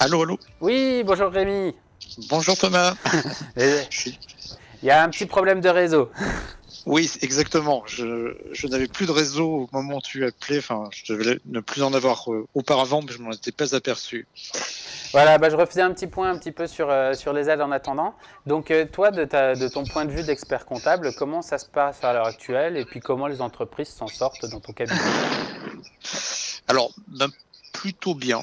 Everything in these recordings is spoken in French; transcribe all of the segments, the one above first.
Allô, allô. Oui, bonjour Rémi. Bonjour Thomas. Il Je suis- y a un petit problème de réseau. Oui, exactement. Je n'avais plus de réseau au moment où tu appelais. Enfin, je devais ne plus en avoir auparavant, mais je m'en étais pas aperçu. Voilà, je refaisais un petit point un petit peu sur les aides en attendant. Donc toi, de ton point de vue d'expert comptable, comment ça se passe à l'heure actuelle et puis comment les entreprises s'en sortent dans ton cabinet? Alors, ben, plutôt bien.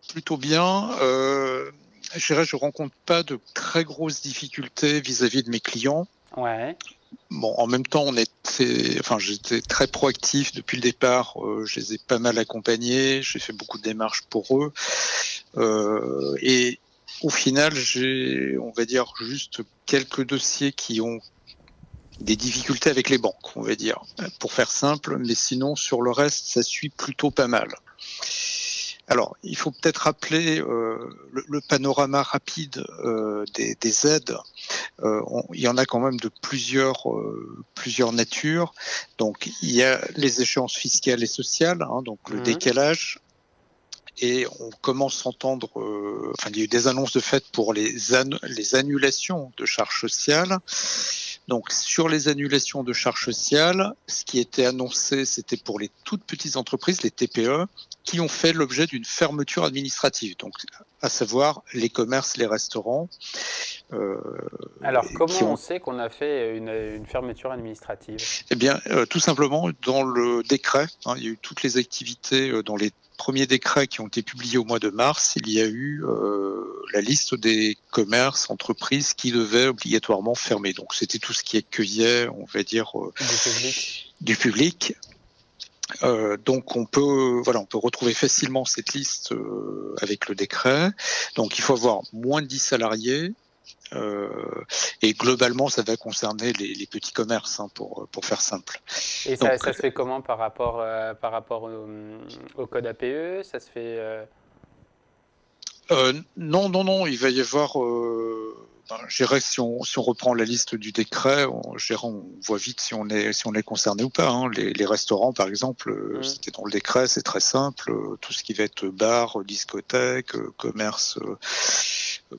Plutôt bien. Je dirais, je rencontre pas de très grosses difficultés vis-à-vis de mes clients. Ouais. Bon, en même temps, j'étais très proactif depuis le départ. Je les ai pas mal accompagnés. J'ai fait beaucoup de démarches pour eux. Et au final, j'ai, on va dire, juste quelques dossiers qui ont des difficultés avec les banques, on va dire, pour faire simple. Mais sinon, sur le reste, ça suit plutôt pas mal. Alors, il faut peut-être rappeler le panorama rapide des aides. Il y en a quand même de plusieurs natures. Donc, il y a les échéances fiscales et sociales, donc le décalage. Et on commence à entendre, il y a eu des annonces de fait pour les annulations de charges sociales. Donc, sur les annulations de charges sociales, ce qui était annoncé, c'était pour les toutes petites entreprises, les TPE, qui ont fait l'objet d'une fermeture administrative. Donc, à savoir les commerces, les restaurants. Alors, Qui comment on ont, sait qu'on a fait une fermeture administrative? eh bien, tout simplement, dans le décret, il y a eu toutes les activités dans les premiers décrets qui ont été publiés au mois de mars. Il y a eu la liste des commerces, entreprises qui devaient obligatoirement fermer. Donc, c'était tout ce qui accueillait, on va dire, Du public? du public. Donc on peut retrouver facilement cette liste avec le décret. Donc il faut avoir moins de 10 salariés. Et globalement, ça va concerner les petits commerces, pour faire simple. Et Donc, ça se fait comment par rapport au code APE? Ça se fait. non, non, non, il va y avoir. Je dirais que si on reprend la liste du décret, on voit vite si on est concerné ou pas. Les restaurants, par exemple, c'était dans le décret, c'est très simple. Tout ce qui va être bar, discothèque, commerce,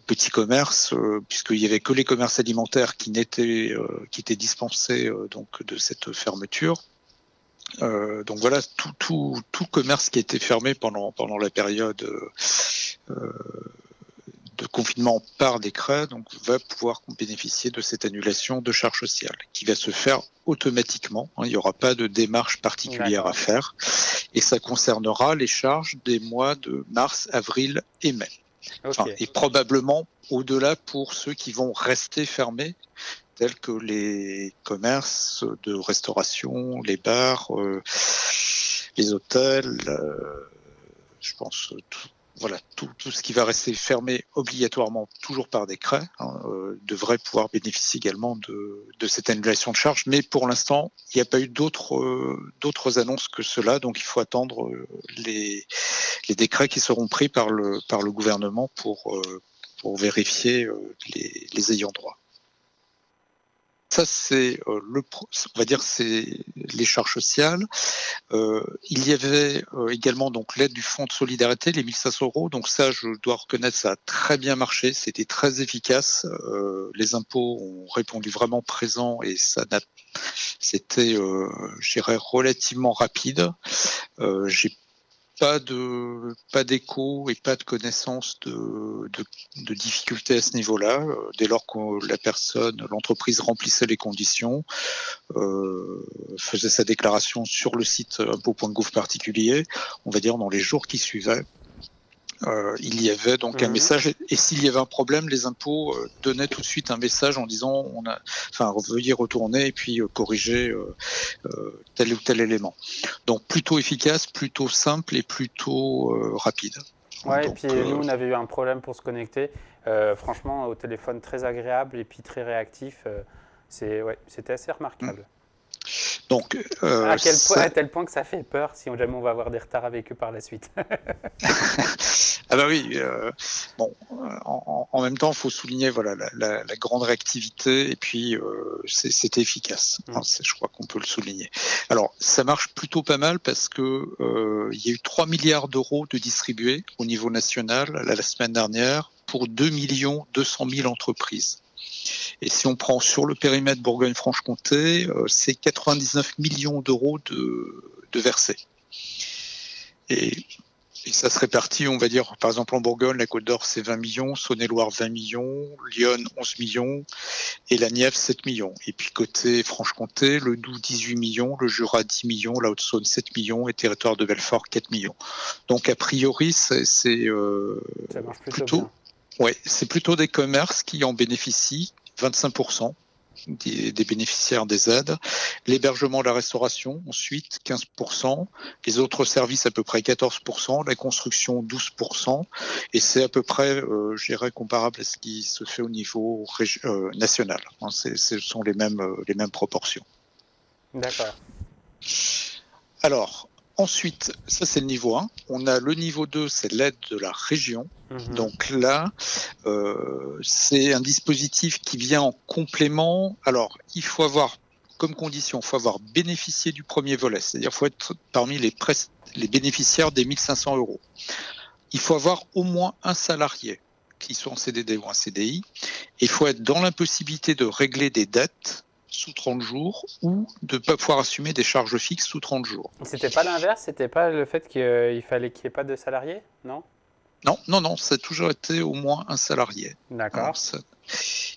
petit commerce, puisqu'il y avait que les commerces alimentaires qui étaient dispensés donc de cette fermeture. Donc voilà, tout commerce qui a été fermé pendant la période de confinement par décret, donc va pouvoir bénéficier de cette annulation de charges sociales, qui va se faire automatiquement. Il n'y aura pas de démarche particulière à faire, et ça concernera les charges des mois de mars, avril et mai. Et probablement au-delà pour ceux qui vont rester fermés, tels que les commerces de restauration, les bars, les hôtels, je pense tout ce qui va rester fermé obligatoirement toujours par décret devrait pouvoir bénéficier également de cette annulation de charges. Mais pour l'instant, il n'y a pas eu d'autres annonces que cela, donc il faut attendre les décrets qui seront pris par le gouvernement pour vérifier les ayants droit. Ça, c'est on va dire, c'est les charges sociales. Il y avait également donc l'aide du fonds de solidarité, les 1500 €. Donc ça, je dois reconnaître, ça a très bien marché, c'était très efficace. Les impôts ont répondu vraiment présent et c'était, je dirais, relativement rapide. J'ai pas d'écho et pas de connaissance de difficultés à ce niveau-là. Dès lors que l'entreprise remplissait les conditions, faisait sa déclaration sur le site impôts.gouv particulier, on va dire dans les jours qui suivaient, il y avait donc un message, et s'il y avait un problème, les impôts donnaient tout de suite un message en disant veuillez retourner et puis corriger tel ou tel élément. Donc plutôt efficace, plutôt simple et plutôt rapide. Ouais, et puis nous, on avait eu un problème pour se connecter. Franchement, au téléphone, très agréable et puis très réactif. C'était assez remarquable. Donc, à tel point que ça fait peur si jamais on va avoir des retards avec eux par la suite. Ah bah oui, bon, en même temps, il faut souligner voilà, la grande réactivité et puis c'était efficace. Hein, je crois qu'on peut le souligner. Alors, ça marche plutôt pas mal parce que il y a eu 3 milliards d'euros de distribués au niveau national la semaine dernière pour 2 200 000 entreprises. Et si on prend sur le périmètre Bourgogne-Franche-Comté, c'est 99 millions d'euros de versés. Et ça se répartit, on va dire, par exemple en Bourgogne, la Côte d'Or c'est 20 millions, Saône-et-Loire 20 millions, Lyon 11 millions et la Nièvre 7 millions. Et puis côté Franche-Comté, le Doubs 18 millions, le Jura 10 millions, la Haute-Saône 7 millions et Territoire de Belfort 4 millions. Donc a priori c'est ça marche plutôt bien. Ouais, c'est plutôt des commerces qui en bénéficient, 25%. Des bénéficiaires des aides, l'hébergement, la restauration, ensuite 15%, les autres services à peu près 14%, la construction 12%, et c'est à peu près, je dirais, comparable à ce qui se fait au niveau national. Hein, ce sont les mêmes proportions. D'accord. Alors, ensuite, ça c'est le niveau 1. On a le niveau 2, c'est l'aide de la région. Donc là, c'est un dispositif qui vient en complément. Alors, il faut avoir comme condition, il faut avoir bénéficié du premier volet, c'est-à-dire qu'il faut être parmi les bénéficiaires des 1 500 euros. Il faut avoir au moins un salarié, qu'il soit en CDD ou en CDI. Il faut être dans l'impossibilité de régler des dettes sous 30 jours ou de ne pas pouvoir assumer des charges fixes sous 30 jours. C'était pas l'inverse? C'était pas le fait qu'il fallait qu'il n'y ait pas de salariés? Non? Non, ça a toujours été au moins un salarié. D'accord.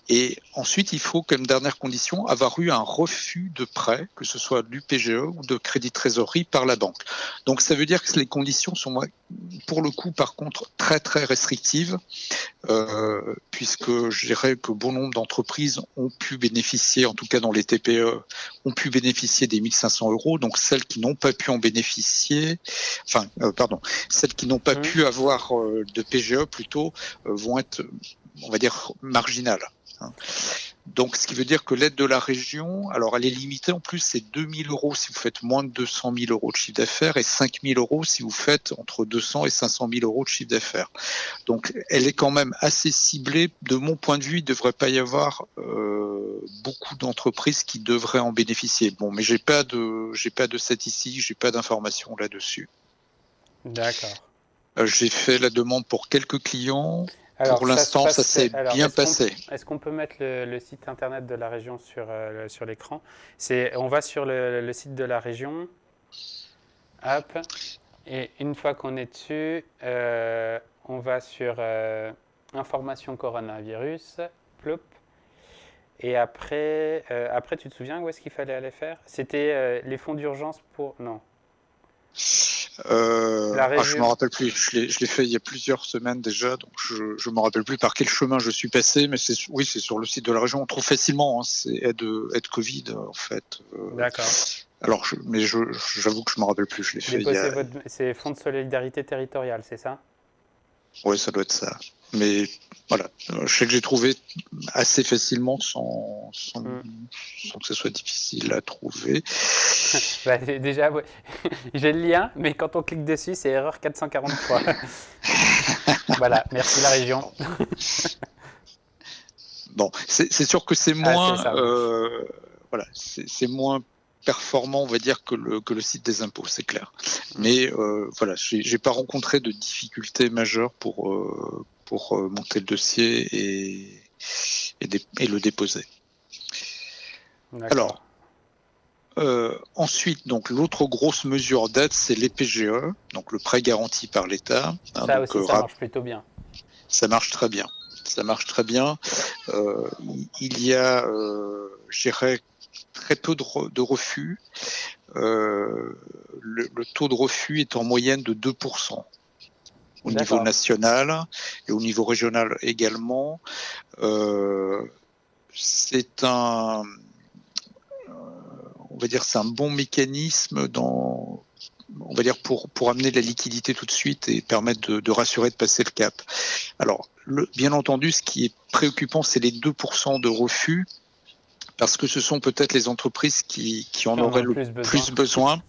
Et ensuite, il faut, comme dernière condition, avoir eu un refus de prêt, que ce soit du PGE ou de crédit trésorerie par la banque. Donc ça veut dire que les conditions sont, pour le coup, par contre, très très restrictives, puisque je dirais que bon nombre d'entreprises ont pu bénéficier, en tout cas dans les TPE, ont pu bénéficier des 1 500 euros. Donc celles qui n'ont pas pu en bénéficier, celles qui n'ont pas pu avoir de PGE plutôt, vont être, on va dire, marginales. Donc, ce qui veut dire que l'aide de la région, alors elle est limitée en plus, c'est 2 000 euros si vous faites moins de 200 000 euros de chiffre d'affaires et 5 000 euros si vous faites entre 200 et 500 000 euros de chiffre d'affaires. Donc, elle est quand même assez ciblée. De mon point de vue, il ne devrait pas y avoir beaucoup d'entreprises qui devraient en bénéficier. Bon, mais j'ai pas de statistique, j'ai pas d'informations là-dessus. D'accord. J'ai fait la demande pour quelques clients. Alors, pour l'instant, ça s'est bien passé. Est-ce qu'on peut mettre le site internet de la région sur l'écran? On va sur le site de la région. Hop. Et une fois qu'on est dessus, on va sur information coronavirus. Ploup. Et après, tu te souviens où est-ce qu'il fallait aller faire? C'était les fonds d'urgence pour... Non. Je ne me rappelle plus. Je l'ai fait il y a plusieurs semaines déjà, donc je ne me rappelle plus par quel chemin je suis passé, mais c'est sur le site de la région. On trouve facilement. Hein, c'est aide Covid en fait. D'accord. Alors, j'avoue que je ne me rappelle plus. Je l'ai fait. C'est Fonds de solidarité territoriale, c'est ça? Oui, ça doit être ça. Mais voilà, je sais que j'ai trouvé assez facilement sans que ce soit difficile à trouver. Déjà, ouais. J'ai le lien, mais quand on clique dessus, c'est erreur 443. Voilà, merci la région. Bon, c'est sûr que c'est moins, c'est moins performant, on va dire, que le site des impôts, c'est clair. Mais voilà, j'ai pas rencontré de difficultés majeures pour monter le dossier et le déposer. Alors, ensuite, donc l'autre grosse mesure d'aide, c'est les PGE, donc le prêt garanti par l'État. Ça aussi, ça marche plutôt bien. Ça marche très bien. Il y a, je dirais, très peu de refus. Le taux de refus est en moyenne de 2%. Au niveau national et au niveau régional également. C'est un bon mécanisme on va dire pour amener la liquidité tout de suite et permettre de rassurer, de passer le cap. Alors, bien entendu, ce qui est préoccupant, c'est les 2% de refus, parce que ce sont peut-être les entreprises qui en auraient le plus besoin.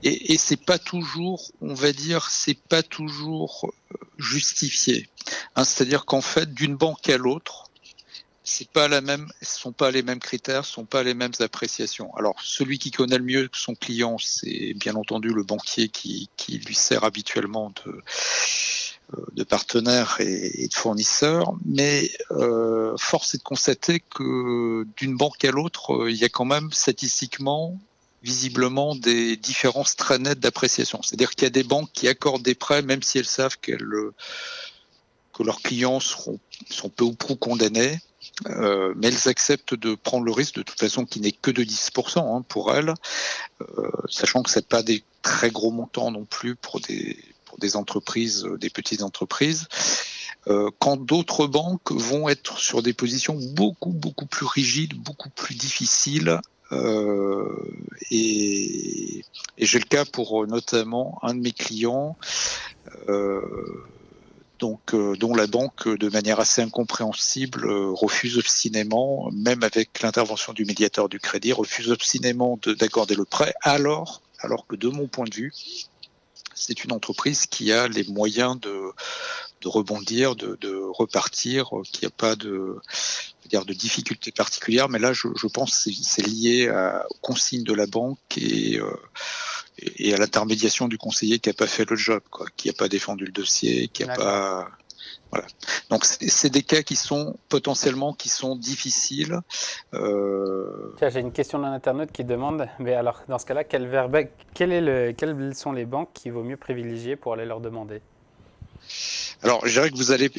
Et c'est pas toujours, on va dire, c'est pas toujours justifié. C'est-à-dire qu'en fait, d'une banque à l'autre, ce sont pas les mêmes critères, ce sont pas les mêmes appréciations. Alors, celui qui connaît le mieux son client, c'est bien entendu le banquier qui lui sert habituellement de partenaire et de fournisseur, mais force est de constater que d'une banque à l'autre, il y a quand même statistiquement, visiblement, des différences très nettes d'appréciation. C'est-à-dire qu'il y a des banques qui accordent des prêts, même si elles savent que leurs clients sont peu ou prou condamnés, mais elles acceptent de prendre le risque, de toute façon, qui n'est que de 10% pour elles, sachant que ce n'est pas des très gros montants non plus pour des entreprises, des petites entreprises, quand d'autres banques vont être sur des positions beaucoup plus rigides, beaucoup plus difficiles. Et j'ai le cas pour notamment un de mes clients, dont la banque, de manière assez incompréhensible, refuse obstinément, même avec l'intervention du médiateur du crédit, refuse obstinément d'accorder le prêt, alors que de mon point de vue, c'est une entreprise qui a les moyens de rebondir, de repartir, qui n'a pas de difficultés particulières. Mais là, je pense que c'est lié aux consignes de la banque et à l'intermédiation du conseiller qui n'a pas fait le job, qui n'a pas défendu le dossier, qui n'a pas... Voilà. Donc c'est des cas qui sont potentiellement difficiles. Tiens, j'ai une question d'un internaute qui demande, mais alors dans ce cas-là, quelles sont les banques qu'il vaut mieux privilégier pour aller leur demander? Alors, je dirais que vous allez...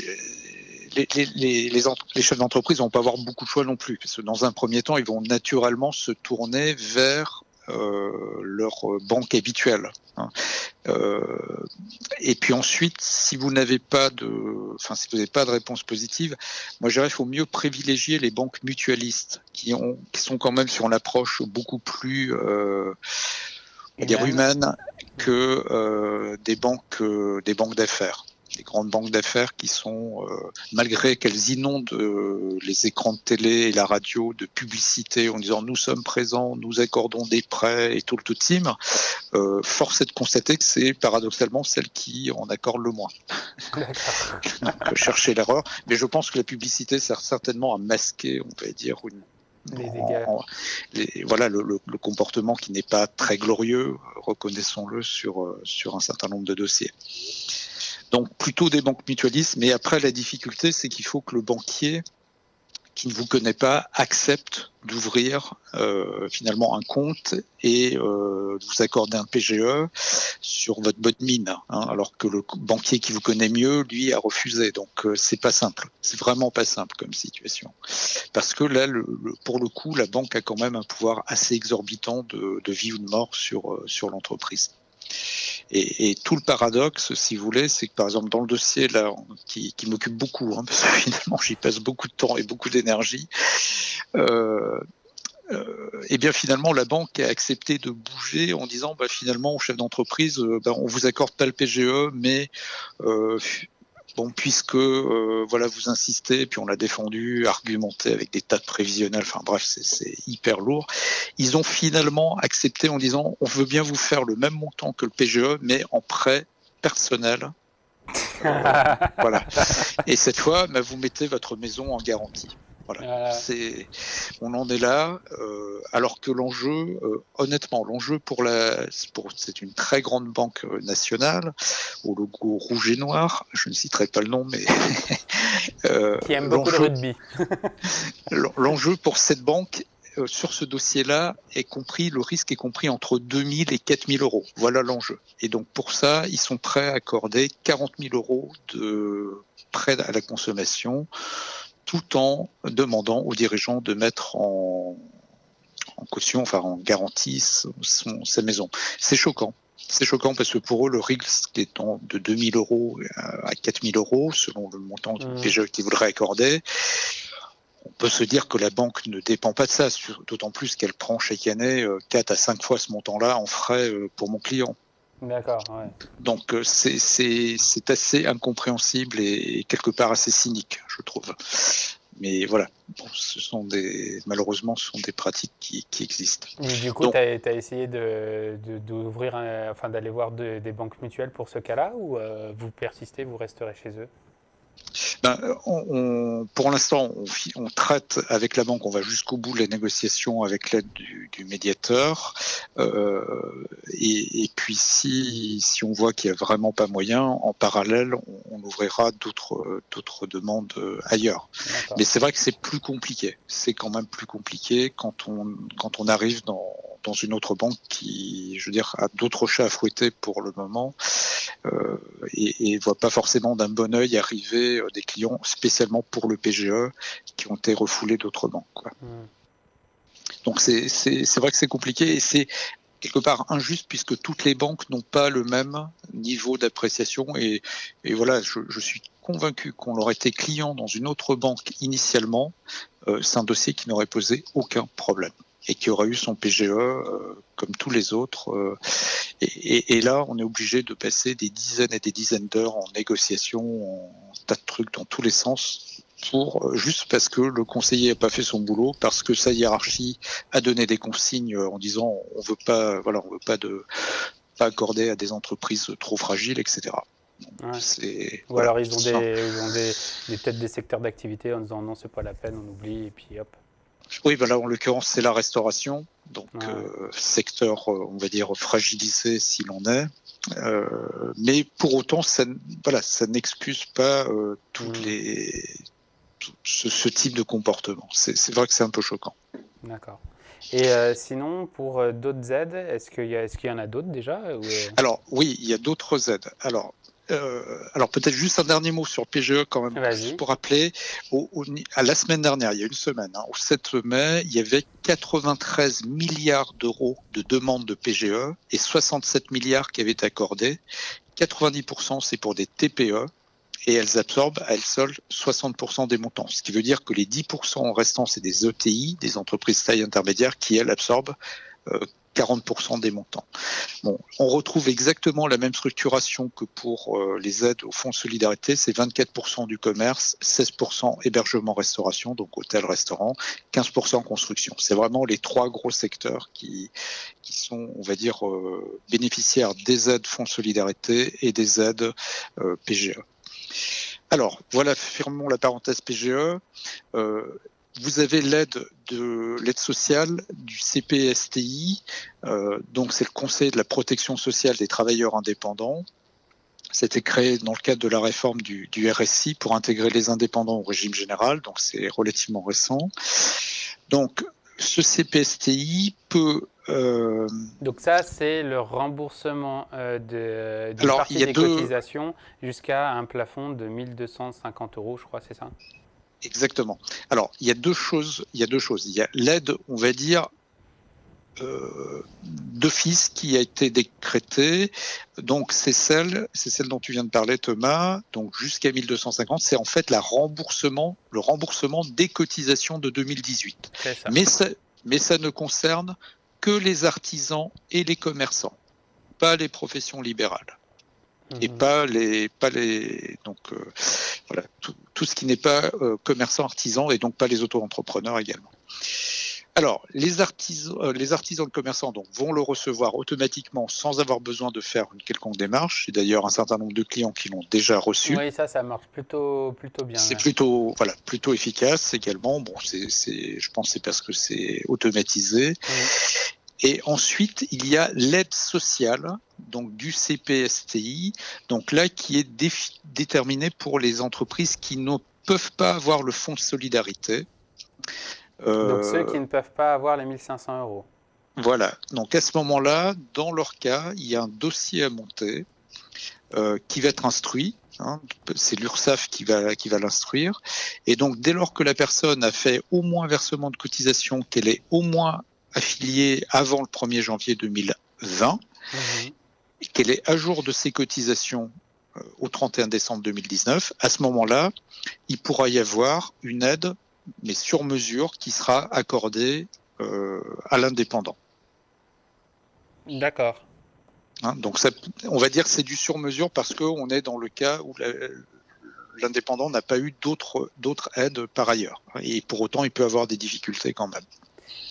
Les chefs d'entreprise vont pas avoir beaucoup de choix non plus, parce que dans un premier temps, ils vont naturellement se tourner vers leur banque habituelle. Et puis ensuite, si vous n'avez pas de réponse positive, moi je dirais qu'il faut mieux privilégier les banques mutualistes qui sont quand même sur une approche beaucoup plus humaine que des banques d'affaires. Les grandes banques d'affaires qui sont, malgré qu'elles inondent les écrans de télé et la radio de publicité en disant nous sommes présents, nous accordons des prêts et tout le tout team, force est de constater que c'est paradoxalement celle qui en accorde le moins. Donc, chercher l'erreur, mais je pense que la publicité sert certainement à masquer, on va dire, les dégâts. Voilà le comportement qui n'est pas très glorieux, reconnaissons-le, sur un certain nombre de dossiers. Donc plutôt des banques mutualistes, mais après la difficulté, c'est qu'il faut que le banquier qui ne vous connaît pas accepte d'ouvrir finalement un compte et de vous accorder un PGE sur votre bonne mine, alors que le banquier qui vous connaît mieux, lui, a refusé. Donc c'est pas simple, c'est vraiment pas simple comme situation, parce que là, pour le coup, la banque a quand même un pouvoir assez exorbitant de vie ou de mort sur l'entreprise. Et tout le paradoxe, si vous voulez, c'est que par exemple dans le dossier là qui m'occupe beaucoup, parce que finalement j'y passe beaucoup de temps et beaucoup d'énergie, et bien finalement la banque a accepté de bouger en disant finalement au chef d'entreprise, on vous accorde pas le PGE, mais puisque vous insistez, puis on l'a défendu, argumenté avec des tas de prévisionnels, enfin bref, c'est hyper lourd. Ils ont finalement accepté en disant on veut bien vous faire le même montant que le PGE, mais en prêt personnel. Voilà. Et cette fois, vous mettez votre maison en garantie. Voilà. On en est là, alors que l'enjeu, honnêtement, c'est une très grande banque nationale, au logo rouge et noir, je ne citerai pas le nom, mais... qui aime beaucoup le rugby. L'enjeu pour cette banque, sur ce dossier-là, le risque est compris entre 2 000 et 4 000 euros. Voilà l'enjeu. Et donc pour ça, ils sont prêts à accorder 40 000 euros de prêt à la consommation, tout en demandant aux dirigeants de mettre en caution, en garantie sa maison. C'est choquant. C'est choquant parce que pour eux, le risque étant de 2 000 euros à 4 000 euros, selon le montant du PGE qu'ils voudraient accorder, on peut se dire que la banque ne dépend pas de ça, d'autant plus qu'elle prend chaque année 4 à 5 fois ce montant-là en frais pour mon client. D'accord, ouais. Donc c'est assez incompréhensible et quelque part assez cynique, je trouve. Mais voilà, bon, malheureusement, ce sont des pratiques qui existent. Mais du coup, tu as essayé d'ouvrir, enfin d'aller voir des banques mutuelles pour ce cas-là, ou vous persistez, vous resterez chez eux? Pour l'instant, on traite avec la banque, on va jusqu'au bout de la négociation avec l'aide du médiateur. Et puis, si on voit qu'il n'y a vraiment pas moyen, en parallèle, on ouvrira d'autres demandes ailleurs. Mais c'est vrai que c'est plus compliqué. C'est quand même plus compliqué quand on arrive dans une autre banque qui, je veux dire, a d'autres chats à fouetter pour le moment et voit pas forcément d'un bon œil arriver des clients spécialement pour le PGE qui ont été refoulés d'autres banques, quoi. Donc c'est vrai que c'est compliqué et c'est quelque part injuste puisque toutes les banques n'ont pas le même niveau d'appréciation et voilà, je suis convaincu qu'on aurait été client dans une autre banque initialement, c'est un dossier qui n'aurait posé aucun problème et qui aurait eu son PGE comme tous les autres. Et là, on est obligé de passer des dizaines et des dizaines d'heures en négociation, en tas de trucs dans tous les sens, juste parce que le conseiller n'a pas fait son boulot, parce que sa hiérarchie a donné des consignes en disant on veut pas accorder à des entreprises trop fragiles, etc. Ouais. Ou alors ils ont peut-être des secteurs d'activité en disant non, c'est pas la peine, on oublie et puis hop. Oui, voilà, en l'occurrence, c'est la restauration, donc secteur, on va dire, fragilisé s'il en est. Mais pour autant, ça n'excuse pas ce type de comportement. C'est vrai que c'est un peu choquant. D'accord. Et sinon, pour d'autres aides, est-ce qu'il y en a d'autres déjà Alors oui, il y a d'autres aides. Alors peut-être juste un dernier mot sur PGE quand même, juste pour rappeler, à la semaine dernière, il y a une semaine, au 7 mai, il y avait 93 milliards d'euros de demandes de PGE et 67 milliards qui avaient été accordés. 90% c'est pour des TPE et elles absorbent à elles seules 60% des montants. Ce qui veut dire que les 10% restants, c'est des ETI, des entreprises taille intermédiaire, qui elles absorbent 40% des montants. Bon, on retrouve exactement la même structuration que pour les aides au fonds de solidarité, c'est 24% du commerce, 16% hébergement-restauration, donc hôtel-restaurant, 15% construction. C'est vraiment les trois gros secteurs qui sont, on va dire, bénéficiaires des aides fonds de solidarité et des aides PGE. Alors, voilà, fermons la parenthèse PGE. Vous avez l'aide sociale du CPSTI, donc c'est le Conseil de la protection sociale des travailleurs indépendants. C'était créé dans le cadre de la réforme du RSI pour intégrer les indépendants au régime général, donc c'est relativement récent. Donc ce CPSTI peut... Donc ça, c'est le remboursement d'une partie des cotisations jusqu'à un plafond de 1 250 €, je crois, c'est ça ? Exactement. Alors, il y a deux choses. Il y a l'aide, on va dire, d'office qui a été décrétée. Donc, c'est celle dont tu viens de parler, Thomas. Donc, jusqu'à 1 250, c'est en fait le remboursement des cotisations de 2018. C'est ça. Mais ça ne concerne que les artisans et les commerçants, pas les professions libérales. Et pas les donc voilà, tout ce qui n'est pas commerçant, artisan, et donc pas les auto-entrepreneurs également. Alors les artisans et commerçants donc vont le recevoir automatiquement sans avoir besoin de faire une quelconque démarche. Et d'ailleurs un certain nombre de clients qui l'ont déjà reçu. Oui, ça marche plutôt bien. C'est plutôt efficace également. Bon, je pense que c'est parce que c'est automatisé. Et ensuite, il y a l'aide sociale, donc du CPSTI, donc là qui est déterminée pour les entreprises qui ne peuvent pas avoir le fonds de solidarité. Donc ceux qui ne peuvent pas avoir les 1 500 €. Voilà. Donc à ce moment-là, dans leur cas, il y a un dossier à monter qui va être instruit. C'est l'URSSAF qui va l'instruire. Et donc dès lors que la personne a fait au moins versement de cotisation, qu'elle est au moins affiliée avant le 1er janvier 2020, et qu'elle est à jour de ses cotisations au 31 décembre 2019, à ce moment-là, il pourra y avoir une aide, mais sur mesure, qui sera accordée à l'indépendant. D'accord. Donc ça, on va dire que c'est du sur mesure parce qu'on est dans le cas où l'indépendant n'a pas eu d'autres aides par ailleurs. Et pour autant, il peut avoir des difficultés quand même.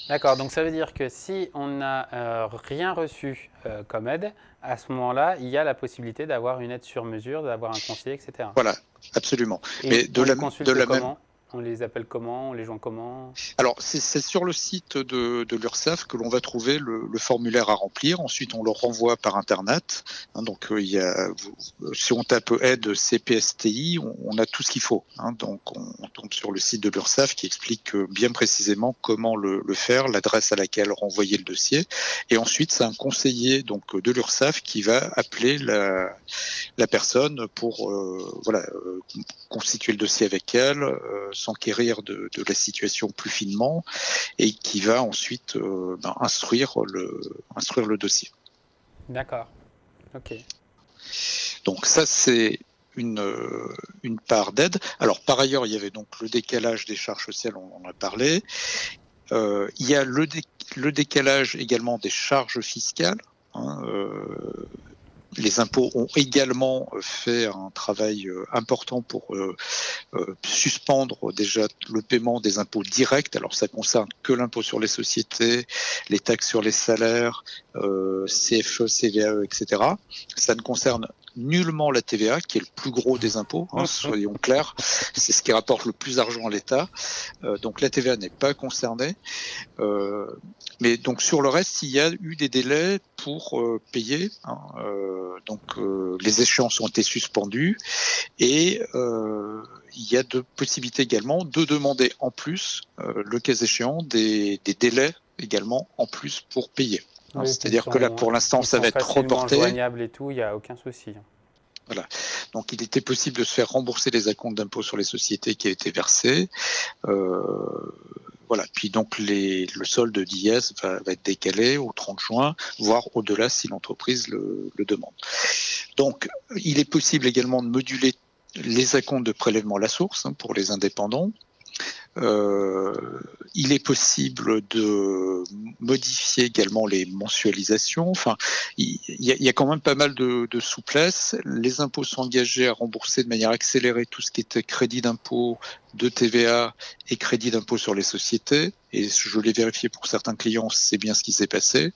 D'accord, donc ça veut dire que si on n'a rien reçu comme aide, à ce moment-là, il y a la possibilité d'avoir une aide sur mesure, d'avoir un conseiller, etc. Voilà, absolument. Et mais on les consulte comment ? On les appelle comment ? On les joint comment ? Alors, c'est sur le site de l'URSSAF que l'on va trouver le formulaire à remplir. Ensuite, on le renvoie par Internet. Donc, si on tape aide CPSTI, on a tout ce qu'il faut. Donc, on tombe sur le site de l'URSSAF qui explique bien précisément comment le faire, l'adresse à laquelle renvoyer le dossier. Et ensuite, c'est un conseiller donc de l'URSSAF qui va appeler la personne pour constituer le dossier avec elle, s'enquérir de la situation plus finement et qui va ensuite instruire le dossier. D'accord. Ok. Donc ça, c'est une part d'aide. Alors par ailleurs, il y avait donc le décalage des charges sociales, on en a parlé. Il y a le décalage également des charges fiscales. Les impôts ont également fait un travail important pour suspendre déjà le paiement des impôts directs. Alors ça concerne que l'impôt sur les sociétés, les taxes sur les salaires, CFE, CVAE, etc. Ça ne concerne nullement la TVA, qui est le plus gros des impôts, soyons clairs. C'est ce qui rapporte le plus d'argent à l'État. Donc la TVA n'est pas concernée. Mais donc sur le reste, il y a eu des délais pour payer. Les échéances ont été suspendues et il y a de possibilités également de demander en plus, le cas échéant, des délais également en plus pour payer. Oui, c'est-à-dire que là, pour l'instant, ça va être reporté. Joignable et tout, il n'y a aucun souci. Voilà. Donc, il était possible de se faire rembourser les acomptes d'impôt sur les sociétés qui a été versés. Voilà. Puis donc, le solde d'IS va être décalé au 30 juin, voire au-delà si l'entreprise le demande. Donc, il est possible également de moduler les acomptes de prélèvement à la source pour les indépendants. Il est possible de modifier également les mensualisations. Enfin, il y a quand même pas mal de souplesse. Les impôts sont engagés à rembourser de manière accélérée tout ce qui était crédit d'impôt, de TVA et crédit d'impôt sur les sociétés. Et je l'ai vérifié pour certains clients, c'est bien ce qui s'est passé.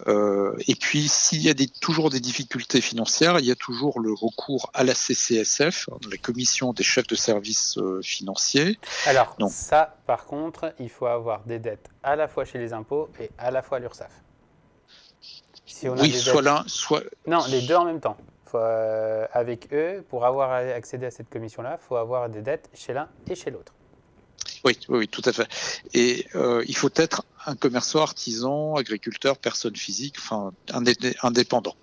Et puis, s'il y a toujours des difficultés financières, il y a toujours le recours à la CCSF, la Commission des chefs de services financiers. Alors, ça, par contre, il faut avoir des dettes à la fois chez les impôts et à la fois à l'URSSAF. Si on a soit l'un, soit... Non, les deux en même temps. Avec eux, pour avoir accédé à cette commission-là, il faut avoir des dettes chez l'un et chez l'autre. Oui, tout à fait. Et il faut être un commerçant, artisan, agriculteur, personne physique, enfin indépendant.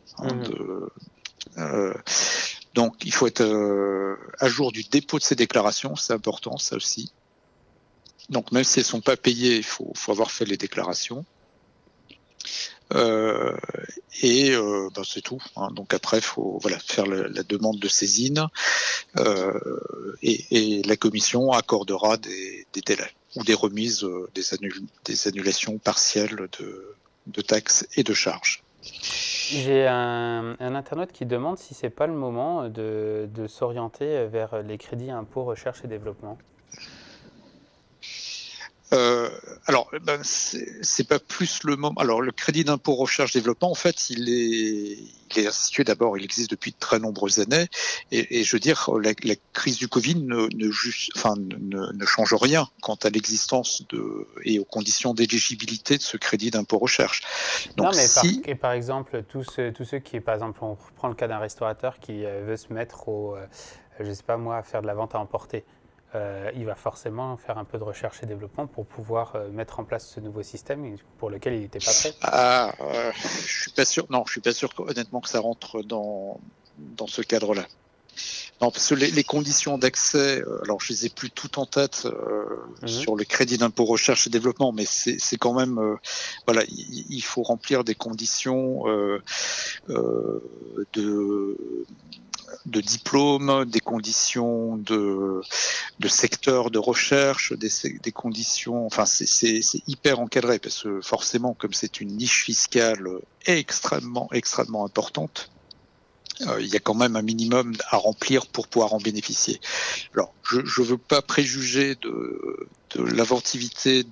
Donc il faut être à jour du dépôt de ces déclarations, c'est important, ça aussi. Donc même si elles ne sont pas payées, il faut avoir fait les déclarations. C'est tout. Donc après, il faut faire la demande de saisine et la commission accordera des délais ou des remises, des annulations partielles de taxes et de charges. J'ai un internaute qui demande si c'est pas le moment de s'orienter vers les crédits impôts recherche et développement. C'est pas plus le moment. Alors, le crédit d'impôt recherche-développement, en fait, il est institué d'abord, il existe depuis de très nombreuses années, et je veux dire, la crise du Covid ne change rien quant à l'existence et aux conditions d'éligibilité de ce crédit d'impôt recherche. Donc, par exemple, tous ceux qui, par exemple, on prend le cas d'un restaurateur qui veut se mettre je sais pas moi, à faire de la vente à emporter. Il va forcément faire un peu de recherche et développement pour pouvoir mettre en place ce nouveau système pour lequel il n'était pas prêt. Je suis pas sûr. Non, je suis pas sûr honnêtement que ça rentre dans ce cadre-là. Non, parce que les conditions d'accès, alors je les ai plus toutes en tête sur le crédit d'impôt recherche et développement, mais c'est quand même, il faut remplir des conditions de diplôme, des conditions de secteur de recherche, des conditions... Enfin, c'est hyper encadré parce que forcément, comme c'est une niche fiscale extrêmement importante, il y a quand même un minimum à remplir pour pouvoir en bénéficier. Alors, je ne veux pas préjuger de l'inventivité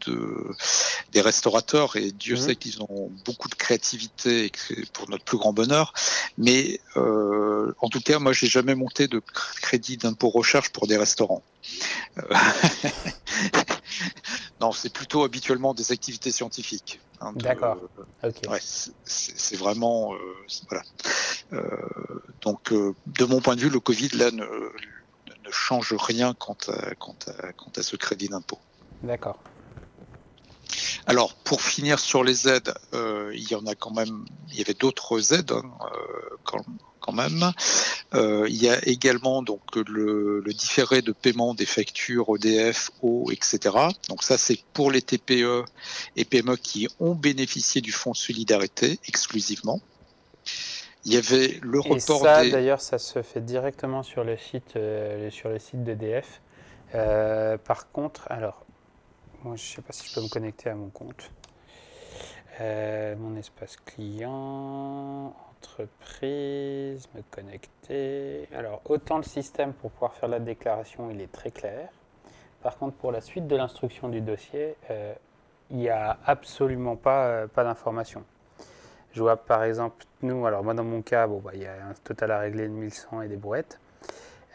des restaurateurs, et Dieu sait qu'ils ont beaucoup de créativité pour notre plus grand bonheur, mais en tout cas, moi, j'ai jamais monté de crédit d'impôt recherche pour des restaurants. Non, c'est plutôt habituellement des activités scientifiques. D'accord. Okay. Ouais, c'est vraiment voilà. Donc, de mon point de vue, le Covid là ne change rien quant à ce crédit d'impôt. D'accord. Alors, pour finir sur les aides, il y en a quand même. Il y avait d'autres aides quand même. Il y a également donc le différé de paiement des factures EDF, eau, etc. Donc ça, c'est pour les TPE et PME qui ont bénéficié du fonds de solidarité exclusivement. Il y avait le report et ça, d'ailleurs, ça se fait directement sur le site d'EDF. Par contre, alors, moi, je ne sais pas si je peux me connecter à mon compte. Mon espace client, entreprise, me connecter. Alors, autant le système pour pouvoir faire la déclaration, il est très clair. Par contre, pour la suite de l'instruction du dossier, il n'y a absolument pas d'informations. Je vois par exemple, nous, alors moi dans mon cas, il y a un total à régler de 1100 et des brouettes.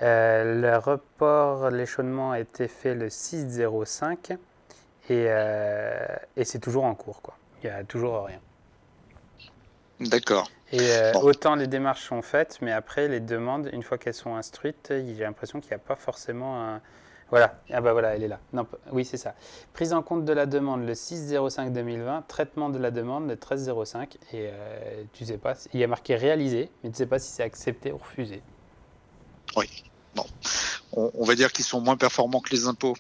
Le report, l'échelonnement a été fait le 6/05 et c'est toujours en cours, quoi. Il n'y a toujours rien. D'accord. Et autant les démarches sont faites, mais après les demandes, une fois qu'elles sont instruites, j'ai l'impression qu'il n'y a pas forcément un... Voilà, ah bah voilà, elle est là. Non, oui, c'est ça. Prise en compte de la demande le 6/05/2020, traitement de la demande le 13/05, et tu sais pas, il y a marqué réalisé, mais tu ne sais pas si c'est accepté ou refusé. Oui, bon. On va dire qu'ils sont moins performants que les impôts.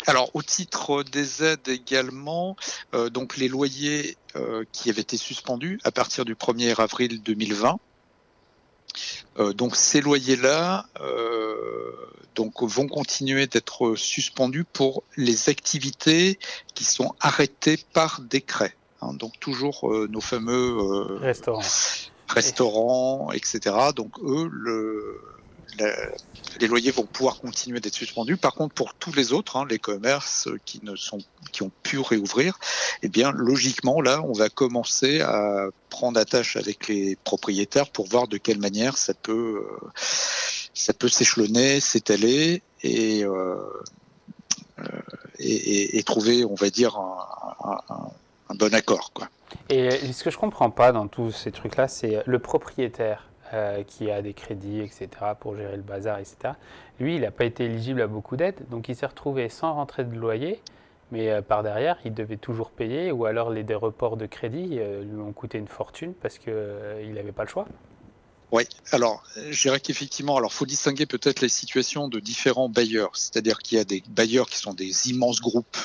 Alors, au titre des aides également, donc les loyers qui avaient été suspendus à partir du 1er avril 2020. Donc ces loyers-là vont continuer d'être suspendus pour les activités qui sont arrêtées par décret. Hein, donc toujours nos fameux restaurants, etc. Donc eux, les loyers vont pouvoir continuer d'être suspendus. Par contre, pour tous les autres, les commerces qui ont pu réouvrir, eh bien, logiquement, là, on va commencer à prendre attache avec les propriétaires pour voir de quelle manière ça peut s'échelonner, s'étaler et trouver, on va dire, un bon accord, quoi. Et ce que je comprends pas dans tous ces trucs-là, c'est le propriétaire qui a des crédits, etc., pour gérer le bazar, etc. Lui, il n'a pas été éligible à beaucoup d'aides, donc il s'est retrouvé sans rentrée de loyer, mais par derrière, il devait toujours payer, ou alors des reports de crédit lui ont coûté une fortune parce qu'il n'avait pas le choix. Oui, alors je dirais qu'effectivement, il faut distinguer peut-être les situations de différents bailleurs, c'est-à-dire qu'il y a des bailleurs qui sont des immenses groupes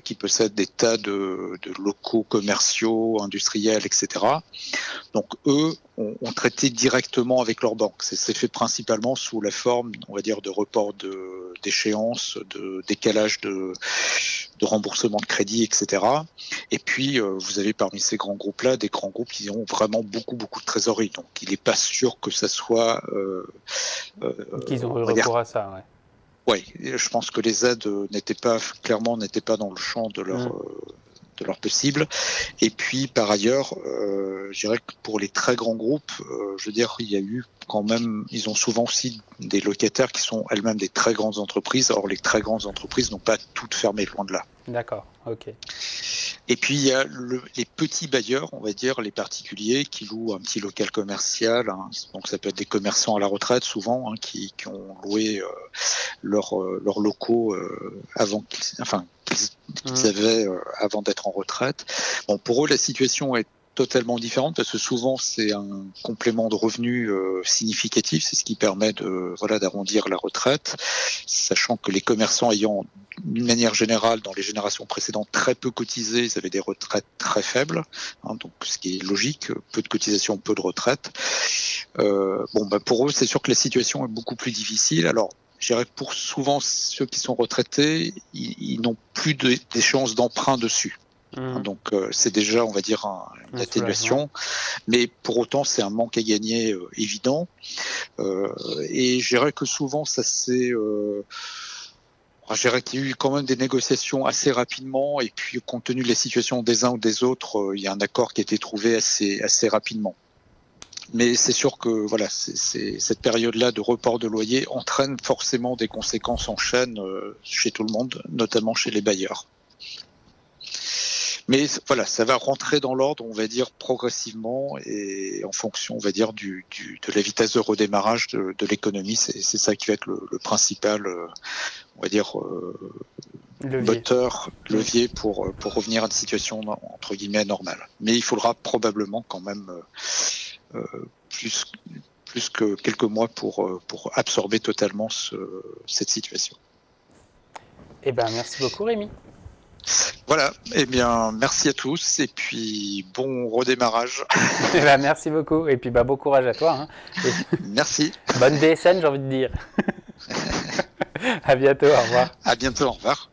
qui possèdent des tas de locaux commerciaux, industriels, etc. Donc eux ont traité directement avec leur banque. C'est fait principalement sous la forme, on va dire, de report d'échéance, de décalage de remboursement de crédit, etc. Et puis, vous avez parmi ces grands groupes-là, des grands groupes qui ont vraiment beaucoup de trésorerie. Donc, il n'est pas sûr que ça soit... qu'ils ont eu recours à ça, ouais. Oui, je pense que les aides n'étaient pas dans le champ de leur possible. Et puis, par ailleurs, je dirais que pour les très grands groupes, je veux dire, il y a eu quand même, ils ont souvent aussi des locataires qui sont elles-mêmes des très grandes entreprises. Or, les très grandes entreprises n'ont pas toutes fermé, loin de là. D'accord, ok. Et puis, il y a les petits bailleurs, on va dire, les particuliers qui louent un petit local commercial. Hein, donc, ça peut être des commerçants à la retraite, souvent, qui ont loué leurs locaux avant qu'ils avaient avant d'être en retraite. Bon, pour eux, la situation est totalement différente parce que souvent c'est un complément de revenu significatif, c'est ce qui permet d'arrondir la retraite, sachant que les commerçants ayant d'une manière générale dans les générations précédentes très peu cotisé, ils avaient des retraites très faibles, hein, donc ce qui est logique, peu de cotisation, peu de retraite. Pour eux c'est sûr que la situation est beaucoup plus difficile. Alors je dirais que pour souvent ceux qui sont retraités, ils n'ont plus d'échéance d'emprunt dessus. Donc c'est déjà, on va dire, une atténuation, mais pour autant c'est un manque à gagner évident. Et je dirais que souvent ça s'est... je dirais qu'il y a eu quand même des négociations assez rapidement, et puis compte tenu de la situation des uns ou des autres, il y a un accord qui a été trouvé assez rapidement. Mais c'est sûr que voilà, cette période-là de report de loyer entraîne forcément des conséquences en chaîne chez tout le monde, notamment chez les bailleurs. Mais voilà, ça va rentrer dans l'ordre, on va dire, progressivement et en fonction, on va dire, de la vitesse de redémarrage de l'économie. C'est ça qui va être le principal, on va dire, levier pour revenir à une situation, entre guillemets, normale. Mais il faudra probablement quand même plus que quelques mois pour absorber totalement cette situation. Eh ben, merci beaucoup, Rémi. Voilà, eh bien, merci à tous et puis bon redémarrage. Eh ben, merci beaucoup et puis bon courage à toi. Hein. Merci. Bonne DSN, j'ai envie de dire. À bientôt, au revoir. À bientôt, au revoir.